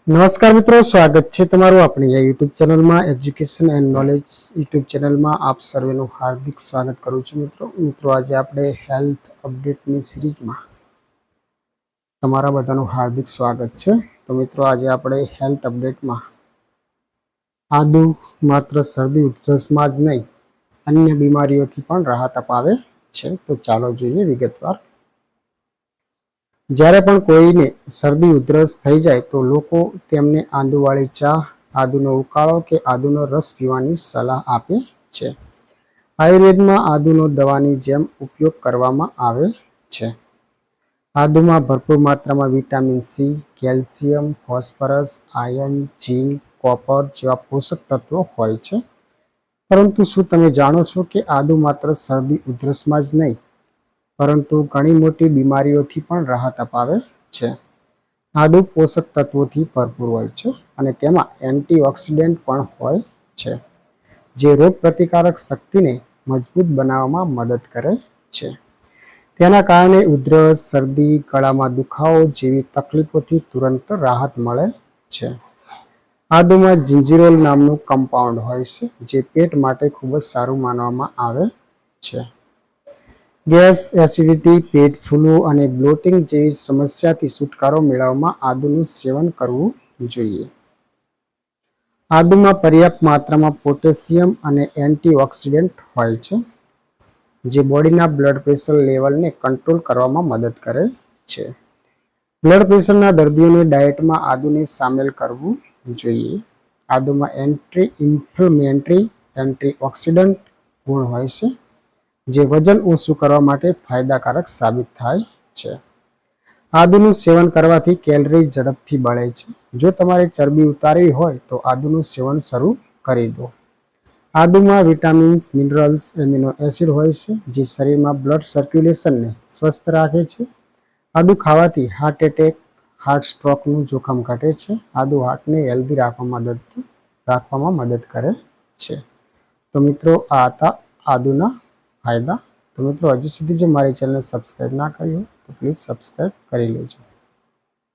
નમસ્કાર મિત્રો, સ્વાગત છે તમારું આપણી આ યુટ્યુબ ચેનલમાં એજ્યુકેશન એન્ડ નોલેજ યુટ્યુબ ચેનલમાં આપ સર્વેનું હાર્દિક સ્વાગત કરું છું. મિત્રો આજે આપણે હેલ્થ અપડેટની સિરીઝમાં તમારા બધાનું હાર્દિક સ્વાગત છે. તો મિત્રો આજે આપણે હેલ્થ અપડેટમાં આદુ માત્ર શરદી ઉધરસમાં જ નહીં અન્ય બીમારીઓથી પણ રાહત અપાવે છે. તો ચાલો જોઈએ વિગતવાર. જ્યારે પણ કોઈને શરદી ઉધરસ થઈ જાય તો લોકો તેમને આદુવાળી ચા, આદુનો ઉકાળો કે આદુનો રસ પીવાની સલાહ આપે છે. આયુર્વેદમાં આદુનો દવાની જેમ ઉપયોગ કરવામાં આવે છે. આદુમાં ભરપૂર માત્રામાં vitamin C, calcium, phosphorus, iron, zinc, copper જેવા પોષક તત્વો હોય છે. પરંતુ શું તમે જાણો છો કે આદુ માત્ર શરદી ઉધરસમાં જ નહીં પરંતુ ઘણી મોટી બીમારીઓથી પણ રાહત અપાવે છે. આદુ પોષક તત્વોથી ભરપૂર હોય છે અને તેમાં એન્ટીઓક્સિડન્ટ પણ હોય છે, જે રોગ પ્રતિકારક શક્તિને મજબૂત બનાવવામાં મદદ કરે છે. તેના કારણે ઉધરસ, શરદી, ગળામાં દુખાવો જેવી તકલીફોથી તુરંત રાહત મળે છે. આદુમાં જિંજીરોલ નામનું કમ્પાઉન્ડ હોય છે, જે પેટ માટે ખૂબ જ સારું માનવામાં આવે છે. ગેસ, એસિડિટી, પેટ ફૂલવું અને બ્લોટિંગ જેવી સમસ્યાથી છુટકારો મેળવવામાં આદુનું સેવન કરવું જોઈએ. આદુમાં પર્યાપ્ત માત્રામાં પોટેશિયમ અને એન્ટીઓક્સિડન્ટ હોય છે, જે બોડીના બ્લડ પ્રેશર લેવલને કંટ્રોલ કરવામાં મદદ કરે છે. બ્લડ પ્રેશરના દર્દીઓને ડાયટમાં આદુને સામેલ કરવું જોઈએ. આદુમાં એન્ટી ઇન્ફ્લેમેટરી, એન્ટીઓક્સિડન્ટ ગુણ હોય છે, જે વજન ઓછું કરવા માટે ફાયદાકારક સાબિત થાય છે. આદુનું સેવન કરવાથી કેલરી ઝડપથી બળે છે. જો તમારે ચરબી ઉતારવી હોય તો આદુનું સેવન શરૂ કરી દો. આદુમાં વિટામિન્સ, મિનરલ્સ, એમિનો એસિડ હોય છે, જે શરીરમાં બ્લડ સર્ક્યુલેશનને સ્વસ્થ રાખે છે. આદુ ખાવાથી હાર્ટ એટેક, હાર્ટ સ્ટ્રોકનું જોખમ ઘટે છે. આદુ હાર્ટને હેલ્ધી રાખવામાં મદદ કરે છે. તો મિત્રો આ હતા આદુના ફાયદા. તો મિત્રો હજુ સુધી જો મારી ચેનલ સબસ્ક્રાઈબ ના કરી હોય તો પ્લીઝ સબસ્ક્રાઈબ કરી લેજો.